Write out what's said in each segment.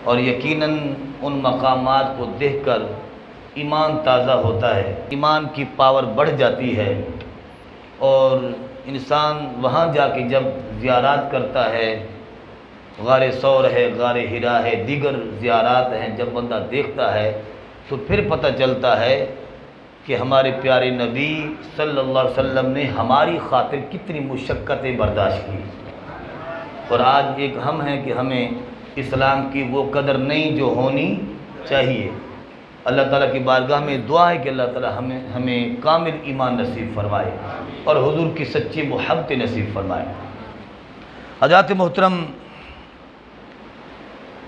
اور یقیناً ان مقامات کو دیکھ کر ایمان تازہ ہوتا ہے، ایمان کی پاور بڑھ جاتی ہے، اور انسان وہاں جا کے جب زیارات کرتا ہے، غار ثور ہے، غار حرا ہے، دیگر زیارات ہیں، جب بندہ دیکھتا ہے تو پھر پتہ چلتا ہے کہ ہمارے پیارے نبی صلی اللہ علیہ وسلم نے ہماری خاطر کتنی مشقتیں برداشت کی۔ اور آج ایک ہم ہیں کہ ہمیں اسلام کی وہ قدر نہیں جو ہونی چاہیے۔ اللہ تعالیٰ کی بارگاہ میں دعا ہے کہ اللہ تعالیٰ ہمیں کامل ایمان نصیب فرمائے اور حضور کی سچی محبت نصیب فرمائے۔ حضرات محترم،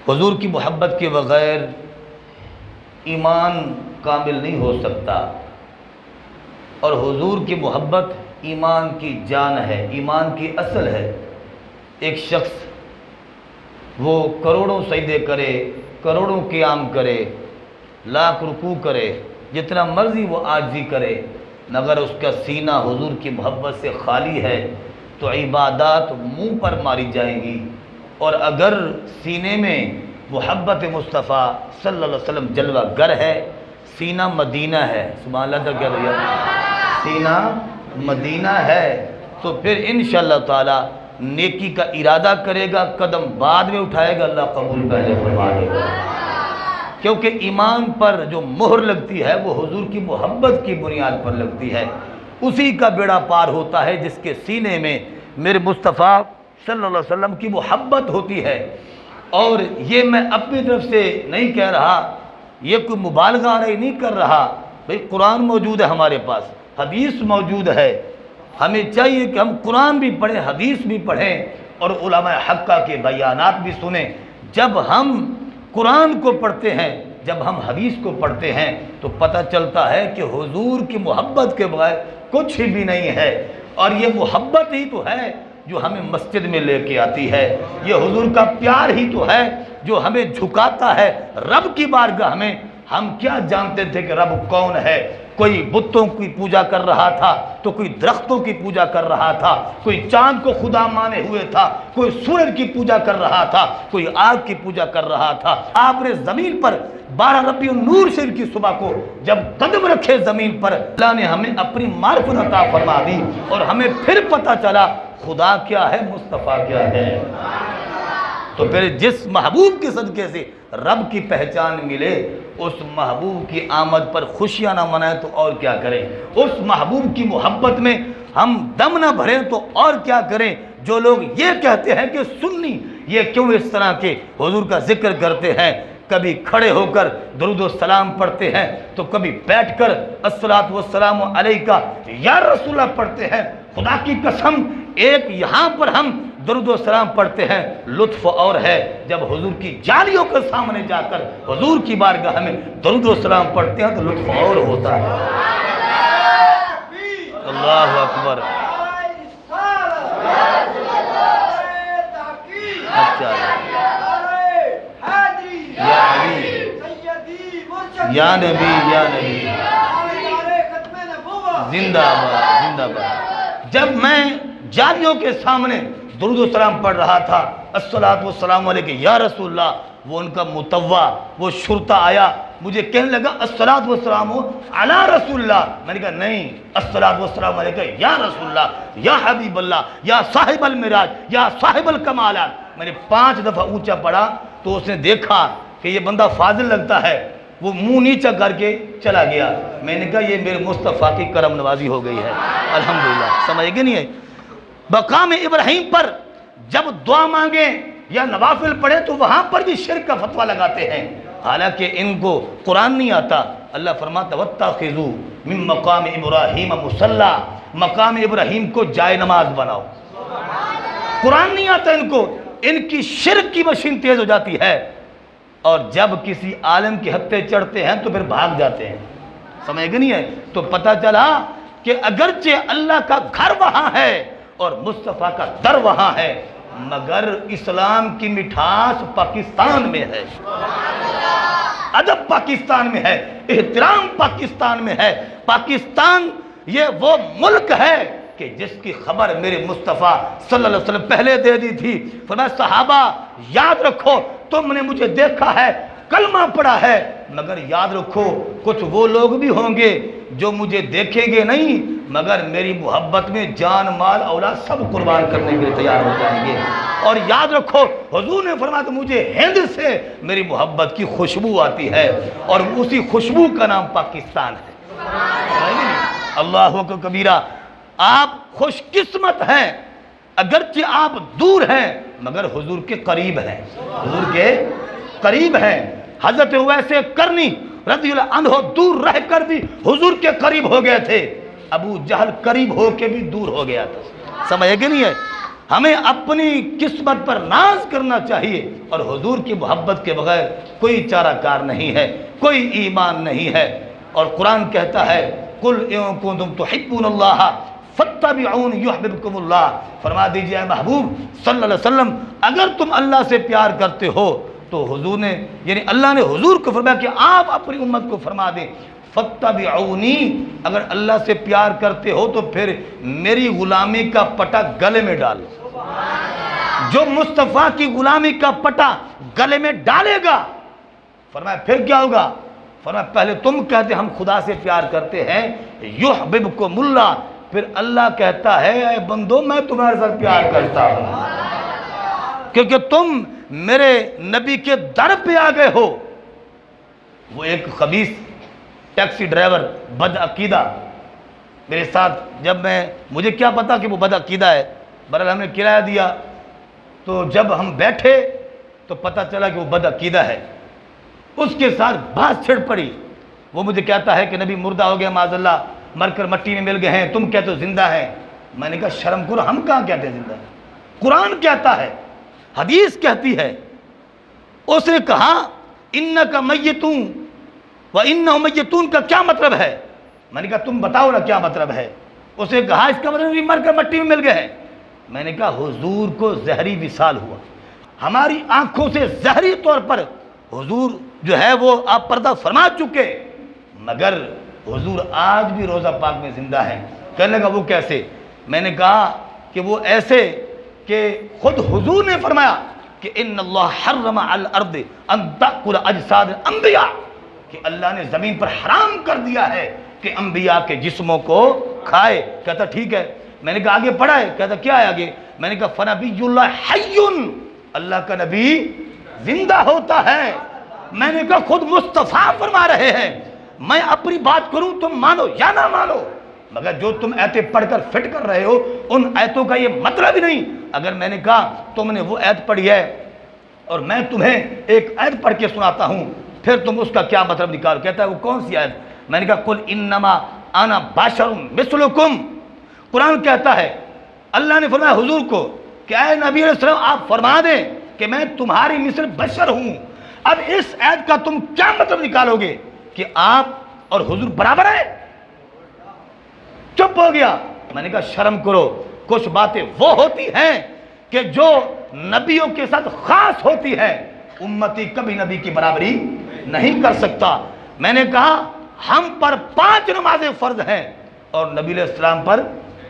حضور کی محبت کے بغیر ایمان کامل نہیں ہو سکتا، اور حضور کی محبت ایمان کی جان ہے، ایمان کی اصل ہے۔ ایک شخص وہ کروڑوں سجدے کرے، کروڑوں قیام کرے، لاکھ رکوع کرے، جتنا مرضی وہ عاجزی کرے، مگر اس کا سینہ حضور کی محبت سے خالی ہے تو عبادات منہ پر ماری جائیں گی۔ اور اگر سینے میں محبت مصطفیٰ صلی اللہ علیہ وسلم جلوہ گر ہے، سینہ مدینہ ہے، سبحان اللہ، کیا بھیا، سینہ مدینہ ہے، تو پھر انشاءاللہ تعالی نیکی کا ارادہ کرے گا، قدم بعد میں اٹھائے گا، اللہ قبول پہلے فرما دے گا۔ کیونکہ ایمان پر جو مہر لگتی ہے وہ حضور کی محبت کی بنیاد پر لگتی ہے، اسی کا بیڑا پار ہوتا ہے جس کے سینے میں میرے مصطفیٰ صلی اللہ علیہ وسلم کی محبت ہوتی ہے۔ اور یہ میں اپنی طرف سے نہیں کہہ رہا، یہ کوئی مبالغہ نہیں کر رہا، بھئی قرآن موجود ہے ہمارے پاس، حدیث موجود ہے، ہمیں چاہیے کہ ہم قرآن بھی پڑھیں، حدیث بھی پڑھیں، اور علماء حقہ کے بیانات بھی سنیں۔ جب ہم قرآن کو پڑھتے ہیں، جب ہم حدیث کو پڑھتے ہیں تو پتہ چلتا ہے کہ حضور کی محبت کے بغیر کچھ بھی نہیں ہے، اور یہ محبت ہی تو ہے جو ہمیں مسجد میں لے کے آتی ہے، یہ حضور کا پیار ہی تو ہے جو ہمیں جھکاتا ہے رب کی بارگاہ میں۔ ہم کیا جانتے تھے کہ رب کون ہے؟ کوئی بتوں کی پوجا کر رہا تھا تو کوئی درختوں کی پوجا کر رہا تھا، کوئی چاند کو خدا مانے ہوئے تھا، کوئی سورج کی پوجا کر رہا تھا، کوئی آگ کی پوجا کر رہا تھا۔ آپ نے زمین پر 12 ربیع النور شریف کی صبح کو جب قدم رکھے زمین پر، اللہ نے ہمیں اپنی معرفت عطا فرما دی، اور ہمیں پھر پتہ چلا خدا کیا ہے، مصطفیٰ کیا ہے۔ تو پھر جس محبوب کے صدقے سے رب کی پہچان ملے، اس محبوب کی آمد پر خوشیاں نہ منائیں تو اور کیا کریں؟ اس محبوب کی محبت میں ہم دم نہ بھریں تو اور کیا کریں؟ جو لوگ یہ کہتے ہیں کہ سنی یہ کیوں اس طرح کے حضور کا ذکر کرتے ہیں، کبھی کھڑے ہو کر درود و سلام پڑھتے ہیں تو کبھی بیٹھ کر الصلاۃ والسلام علیکہ یا رسول اللہ پڑھتے ہیں، خدا کی قسم ایک یہاں پر ہم درود و سلام پڑھتے ہیں، لطف اور ہے جب حضور کی جالیوں کے سامنے جا کر حضور کی بارگاہ میں درود و سلام پڑھتے ہیں تو لطف اور ہوتا ہے۔ اللہ اکبر۔ اچھا یا نبی یا نبی، زندہ باد زندہ باد۔ جب میں جالیوں کے سامنے درود و سلام پڑھ رہا تھا، الصلاۃ والسلام علیکہ یا رسول اللہ، وہ ان کا متوع وہ شرطہ آیا، مجھے کہنے لگا الصلاۃ والسلام علی رسول اللہ، میں نے کہا نہیں، الصلاۃ والسلام علیکہ یا رسول اللہ، یا حبیب اللہ، یا صاحب المعراج، یا صاحب الکمالات۔ میں نے 5 دفعہ اونچا پڑھا تو اس نے دیکھا کہ یہ بندہ فاضل لگتا ہے، وہ منہ نیچا کر کے چلا گیا۔ میں نے کہا یہ میرے مصطفیٰ کی کرم نوازی ہو گئی ہے، الحمدللہ۔ سمجھ گئے نہیں ہے؟ مقام ابراہیم پر جب دعا مانگیں یا نوافل پڑھیں تو وہاں پر بھی شرک کا فتویٰ لگاتے ہیں، حالانکہ ان کو قرآن نہیں آتا۔ اللہ فرماتا واتخذوا من مقام ابراہیم مصلی، مقام ابراہیم کو جائے نماز بناؤ۔ قرآن نہیں آتا ان کو، ان کی شرک کی مشین تیز ہو جاتی ہے، اور جب کسی عالم کے ہتھے چڑھتے ہیں تو پھر بھاگ جاتے ہیں۔ سمجھ گئے نہیں ہے؟ تو پتہ چلا کہ اگرچہ اللہ کا گھر وہاں ہے اور مصطفیٰ کا در وہاں ہے، مگر اسلام کی مٹھاس پاکستان میں ہے، ادب پاکستان میں ہے، احترام پاکستان میں ہے۔ پاکستان یہ وہ ملک ہے کہ جس کی خبر میرے مصطفیٰ صلی اللہ علیہ وسلم پہلے دے دی تھی. فرمایا صحابہ یاد رکھو تم نے مجھے دیکھا ہے، کلمہ پڑھا ہے، مگر یاد رکھو کچھ وہ لوگ بھی ہوں گے جو مجھے دیکھیں گے نہیں مگر میری محبت میں جان مال اولاد سب قربان کرنے کے لیے تیار ہو جائیں گے. اور یاد رکھو حضور نے فرمایا کہ مجھے ہند سے میری محبت کی خوشبو آتی ہے اور اسی خوشبو کا نام پاکستان ہے. اللہ اکبر کبیرہ. آپ خوش قسمت ہیں اگرچہ آپ دور ہیں مگر حضور کے قریب ہیں، حضور کے قریب ہیں. حضرت اویس کرنی رضی اللہ عنہ دور رہ کر بھی حضور کے قریب ہو گئے تھے، ابو جہل قریب ہو کے بھی دور ہو گیا تھا. سمجھے کہ نہیں ہے؟ ہمیں اپنی قسمت پر ناز کرنا چاہیے اور حضور کی محبت کے بغیر کوئی چارہ کار نہیں ہے، کوئی ایمان نہیں ہے. اور قرآن کہتا ہے قُلْ إِن كُنتُمْ تُحِبُّونَ اللَّهَ فَاتَّبِعُونِ يُحْبِبْكُمُ اللَّهُ. فرما دیجئے اے محبوب صلی اللہ علیہ وسلم اگر تم اللہ سے پیار کرتے ہو تو حضور نے یعنی اللہ نے حضور کو فرمایا کہ آپ اپنی امت کو فرما دیں فَاتَّبِعُونِ، اگر اللہ سے پیار کرتے ہو تو پھر میری غلامی کا پٹا گلے میں ڈالو. جو مصطفیٰ کی غلامی کا پٹا گلے میں ڈالے گا فرمایا پھر کیا ہوگا؟ فرمایا پہلے تم کہتے ہم خدا سے پیار کرتے ہیں، یحببکم اللہ، پھر اللہ کہتا ہے اے بندو میں تمہارے ساتھ پیار کرتا ہوں کیونکہ تم میرے نبی کے در پہ آ گئے ہو. وہ ایک خبیث ٹیکسی ڈرائیور بد عقیدہ میرے ساتھ جب مجھے کیا پتا کہ وہ بد عقیدہ ہے، بہرحال ہم نے کرایہ دیا تو جب ہم بیٹھے تو پتہ چلا کہ وہ بد عقیدہ ہے. اس کے ساتھ بات چھڑ پڑی. وہ مجھے کہتا ہے کہ نبی مردہ ہو گیا معاذ اللہ، مر کر مٹی میں مل گئے ہیں، تم کہتے ہو زندہ ہے. میں نے کہا شرم کرو، ہم کہاں کہتے ہیں زندہ ہے؟ قرآن کہتا ہے، حدیث کہتی ہے. اس نے کہا انکا میتون وانہم میتون کا کیا مطلب ہے؟ میں نے کہا تم بتاؤ نا کیا مطلب ہے. اس نے کہا اس کا مطلب مر کر مٹی میں مل گئے ہیں. میں نے کہا حضور کو زہری وصال ہوا، ہماری آنکھوں سے زہری طور پر حضور جو ہے وہ آپ پردہ فرما چکے مگر حضور آج بھی روضہ پاک میں زندہ ہے. کہنے لگا وہ کیسے؟ میں نے کہا کہ وہ ایسے کہ خود حضور نے فرمایا کہ ان اللہ حرم علی الارض ان تأکل اجساد الانبیاء، کہ اللہ نے زمین پر حرام کر دیا ہے کہ انبیاء کے جسموں کو کھائے. کہتا ٹھیک ہے. میں نے کہا آگے پڑھا ہے؟ کہتا کیا ہے آگے؟ میں نے کہا فنبی اللہ حی، اللہ کا نبی زندہ ہوتا ہے. میں نے کہا خود مصطفیٰ فرما رہے ہیں، میں اپنی بات کروں تم مانو یا نہ مانو، مگر جو تم ایتیں پڑھ کر فٹ کر رہے ہو ان ایتوں کا یہ مطلب ہی نہیں. اگر میں نے کہا تم نے وہ ایت پڑھی ہے اور میں تمہیں ایک ایت پڑھ کے سناتا ہوں پھر تم اس کا کیا مطلب نکالو. کہتا ہے وہ کون سی ایت؟ میں نے کہا قل انما انا بشر مثلکم. قرآن کہتا ہے اللہ نے فرمایا حضور کو کہ اے نبی علیہ السلام آپ فرما دیں کہ میں تمہاری مثل بشر ہوں. اب اس ایت کا تم کیا مطلب نکالو گے کہ آپ اور حضور برابر ہیں؟ چپ ہو گیا. میں نے کہا شرم کرو، کچھ باتیں وہ ہوتی ہیں کہ جو نبیوں کے ساتھ خاص ہوتی ہے، امتی کبھی نبی کی برابری نہیں کر سکتا. میں نے کہا ہم پر 5 نمازیں فرض ہیں اور نبی علیہ السلام پر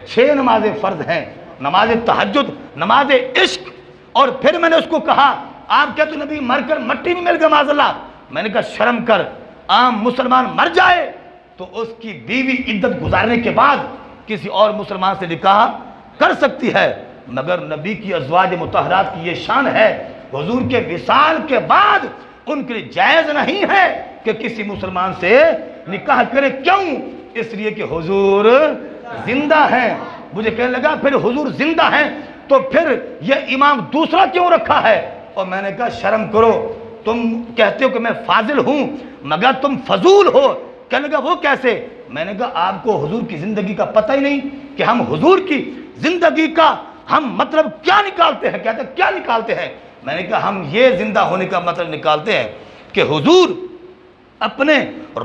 6 نمازیں فرض ہیں، نماز تہجد، نماز عشق. اور پھر میں نے اس کو کہا آپ کہتے نبی مر کر مٹی میں مل گیا معاذ اللہ. میں نے کہا شرم کر، عام مسلمان مر جائے تو اس کی بیوی عدت گزارنے کے بعد کسی اور مسلمان سے نکاح کر سکتی ہے، مگر نبی کی ازواج مطہرات کی یہ شان ہے حضور کے وصال کے بعد ان کے لیے جائز نہیں ہے کہ کسی مسلمان سے نکاح کرے. کیوں؟ اس لیے کہ حضور زندہ ہیں. مجھے کہنے لگا پھر حضور زندہ ہیں تو پھر یہ امام دوسرا کیوں رکھا ہے؟ اور میں نے کہا شرم کرو، تم کہتے ہو کہ میں فاضل ہوں مگر تم فضول ہو. کہنے لگا وہ کیسے؟ میں نے کہا آپ کو حضور کی زندگی کا پتہ ہی نہیں کہ ہم حضور کی زندگی کا ہم مطلب کیا نکالتے ہیں. کہتے ہیں کیا نکالتے ہیں؟ میں نے کہا ہم یہ زندہ ہونے کا مطلب نکالتے ہیں کہ حضور اپنے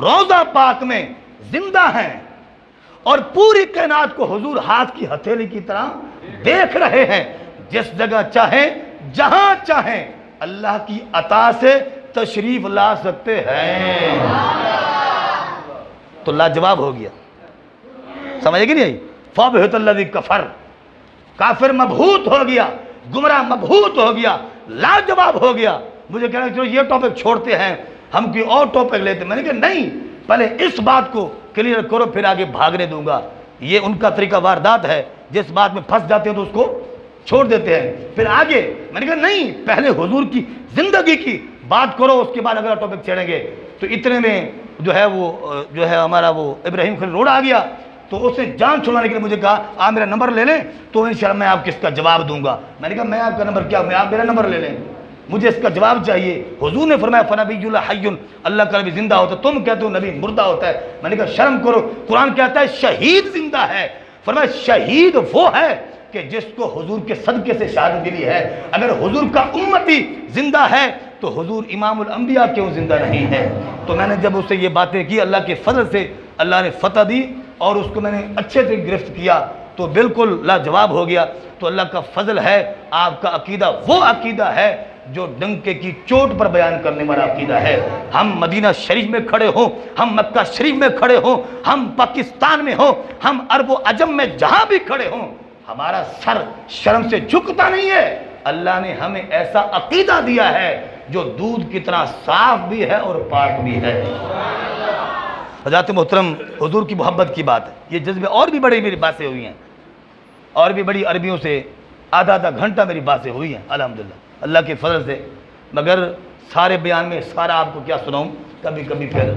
روضہ پاک میں زندہ ہیں اور پوری کائنات کو حضور ہاتھ کی ہتھیلی کی طرح دیکھ رہے ہیں. جس جگہ چاہیں جہاں چاہیں اللہ کی عطا سے تشریف لا سکتے ہیں. تو لاجواب ہو گیا. سمجھے گی نہیں؟ فَبُهِتَ الَّذِي کفر، کافر مبہوت ہو گیا، گمراہ مبہوت ہو گیا، لاجواب ہو گیا۔ مجھے کہنا چلو یہ ٹاپک چھوڑتے ہیں، ہم کوئی اور ٹاپک لیتے ہیں۔ میں نے کہا نہیں، پہلے اس بات کو کلیئر کرو پھر آگے بھاگنے دوں گا۔ یہ ان کا طریقہ واردات ہے، جس بات میں پھنس جاتے ہیں تو اس کو چھوڑ دیتے ہیں پھر آگے۔ میں نے کہا نہیں، پہلے حضور کی زندگی کی بات کرو، اس کے بعد اگلا ٹاپک چھیڑیں گے۔ تو اتنے میں جو ہے ہمارا وہ ابراہیم خلیل روڈ آ گیا، تو اس نے جان چھڑانے کے لیے مجھے کہا آپ میرا نمبر لے لیں تو انشاءاللہ میں آپ کو اس کا جواب دوں گا۔ میں نے کہا میں آپ کا نمبر کیا، میں آپ میرا نمبر لے لیں، مجھے اس کا جواب چاہیے۔ حضور نے فرمایا فنبی اللہ حی، اللہ کا نبی زندہ ہوتا ہے، تم کہتے ہو نبی مردہ ہوتا ہے۔ میں نے کہا شرم کرو، قرآن کہتا ہے شہید زندہ ہے۔ فرمایا شہید وہ ہے کہ جس کو حضور کے صدقے سے شہادت ملی ہے۔ اگر حضور کا امتی زندہ ہے تو حضور امام الانبیاء کیوں زندہ نہیں ہے؟ تو میں نے جب اس سے یہ باتیں کی، اللہ کے فضل سے اللہ نے فتح دی اور اس کو میں نے اچھے سے گرفت کیا تو بالکل لاجواب ہو گیا۔ تو اللہ کا فضل ہے، آپ کا عقیدہ وہ عقیدہ ہے جو ڈنکے کی چوٹ پر بیان کرنے والا عقیدہ ہے۔ ہم مدینہ شریف میں کھڑے ہوں، ہم مکہ شریف میں کھڑے ہوں، ہم پاکستان میں ہوں، ہم عرب و عجم میں جہاں بھی کھڑے ہوں، ہمارا سر شرم سے جھکتا نہیں ہے۔ اللہ نے ہمیں ایسا عقیدہ دیا ہے جو دودھ کی طرح صاف بھی ہے اور پاک بھی ہے۔ حضرات محترم، حضور کی محبت کی بات ہے، یہ جذبے اور بھی بڑی میری باتیں ہوئی ہیں، اور بھی بڑی عربیوں سے آدھا گھنٹہ میری باتیں ہوئی ہیں الحمدللہ اللہ کے فضل سے، مگر سارے بیان میں سارا آپ کو کیا سناؤں، کبھی کبھی پھر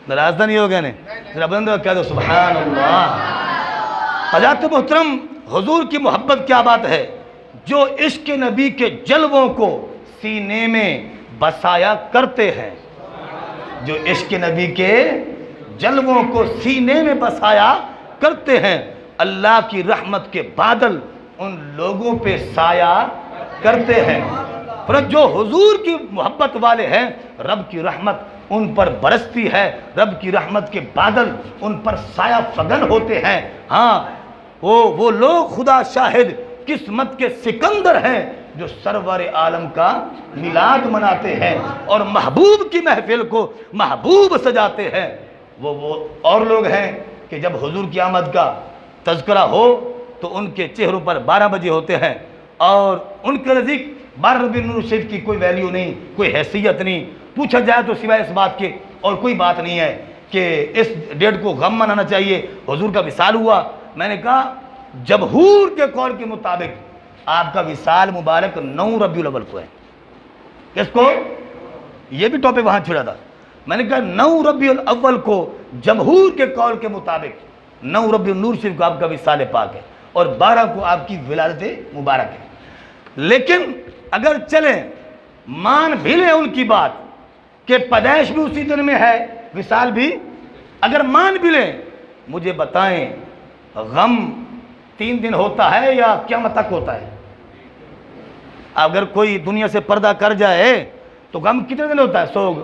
ناراض نہیں ہو گئے نے، ذرا بلند کہہ دو سبحان اللہ۔ حضرات محترم، حضور کی محبت کیا بات ہے، جو عشق نبی کے جلووں کو سینے میں بسایا کرتے ہیں، جو عشق نبی کے جلووں کو سینے میں بسایا کرتے ہیں، اللہ کی رحمت کے بادل ان لوگوں پہ سایہ کرتے ہیں۔ پر جو حضور کی محبت والے ہیں، رب کی رحمت ان پر برستی ہے، رب کی رحمت کے بادل ان پر سایہ فگن ہوتے ہیں۔ ہاں، وہ لوگ خدا شاہد قسمت کے سکندر ہیں جو سرور عالم کا میلاد مناتے ہیں اور محبوب کی محفل کو محبوب سجاتے ہیں۔ وہ اور لوگ ہیں کہ جب حضور کی آمد کا تذکرہ ہو تو ان کے چہروں پر 12 بجے ہوتے ہیں، اور ان کے نزدیک 12 ربیع النور شریف کی کوئی ویلیو نہیں، کوئی حیثیت نہیں۔ پوچھا جائے تو سوائے اس بات کے اور کوئی بات نہیں ہے کہ اس ڈیٹ کو غم منانا چاہیے، حضور کا وصال ہوا۔ میں نے کہا جمہور کے قول کے مطابق آپ کا وصال مبارک 9 ربیع الاول کو ہے۔ کس کو؟ یہ بھی ٹاپک وہاں چھڑا تھا۔ میں نے کہا 9 ربیع الاول کو جمہور کے قول کے مطابق 9 ربیع النور شریف کو آپ کا وصال پاک ہے، اور 12 کو آپ کی ولادت مبارک ہے۔ لیکن اگر چلیں مان بھی لیں ان کی بات کہ پیدائش بھی اسی دن میں ہے، وصال بھی، اگر مان بھی لیں، مجھے بتائیں غم 3 دن ہوتا ہے یا قیامت تک ہوتا ہے؟ اگر کوئی دنیا سے پردہ کر جائے تو غم کتنے دن ہوتا ہے؟ سوگ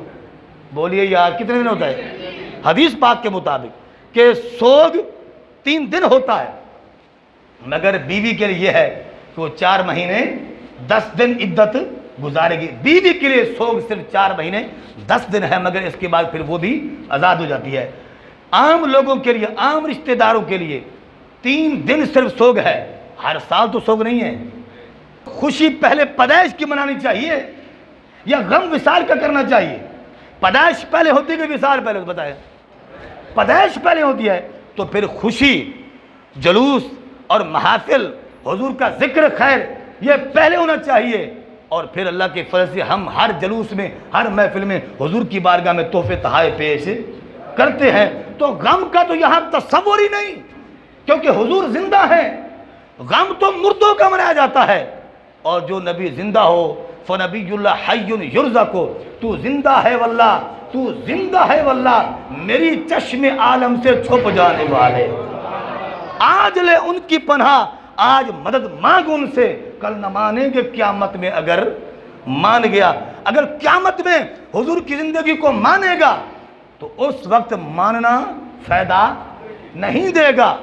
بولیے یار، کتنے دن ہوتا ہے حدیث پاک کے مطابق؟ کہ سوگ 3 دن ہوتا ہے، مگر بیوی کے لیے یہ ہے کہ وہ 4 مہینے 10 دن عدت گزارے گی۔ بیوی کے لیے سوگ صرف 4 مہینے 10 دن ہے، مگر اس کے بعد پھر وہ بھی آزاد ہو جاتی ہے۔ عام لوگوں کے لیے، عام رشتہ داروں کے لیے 3 دن صرف سوگ ہے، ہر سال تو سوگ نہیں ہے۔ خوشی پہلے پیدائش کی منانی چاہیے یا غم وصال کا کرنا چاہیے؟ پیدائش پہلے ہوتی ہے کہ وصال پہلے؟ بتائیں، پیدائش پہلے ہوتی ہے تو پھر خوشی، جلوس اور محافل، حضور کا ذکر خیر، یہ پہلے ہونا چاہیے، اور پھر اللہ کے فضل سے ہم ہر جلوس میں، ہر محفل میں حضور کی بارگاہ میں تحفے تحائف پیش کرتے ہیں۔ تو غم کا تو یہاں تصور ہی نہیں، کیونکہ حضور زندہ ہے۔ غم تو مردوں کا منایا جاتا ہے، اور جو نبی زندہ ہو فنبی اللہ حی یرزق، تو زندہ ہے واللہ، تو زندہ ہے واللہ، میری چشم عالم سے چھپ جانے والے، آج لے ان کی پناہ، آج مدد مانگ ان سے، کل نہ مانیں گے قیامت میں اگر مان گیا۔ اگر قیامت میں حضور کی زندگی کو مانے گا تو اس وقت ماننا فائدہ نہیں دے گا،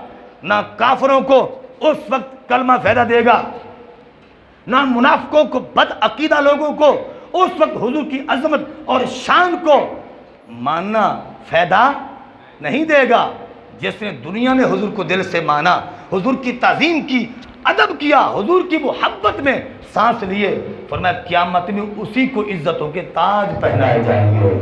نہ کافروں کو اس وقت کلمہ فائدہ دے گا، نہ منافقوں کو، بد عقیدہ لوگوں کو اس وقت حضور کی عظمت اور شان کو ماننا فائدہ نہیں دے گا، جس نے دنیا میں حضور کو دل سے مانا، حضور کی تعظیم کی، ادب کیا، حضور کی محبت میں سانس لیے، فرمایا قیامت میں اسی کو عزتوں کے تاج پہنائے جائیں گے۔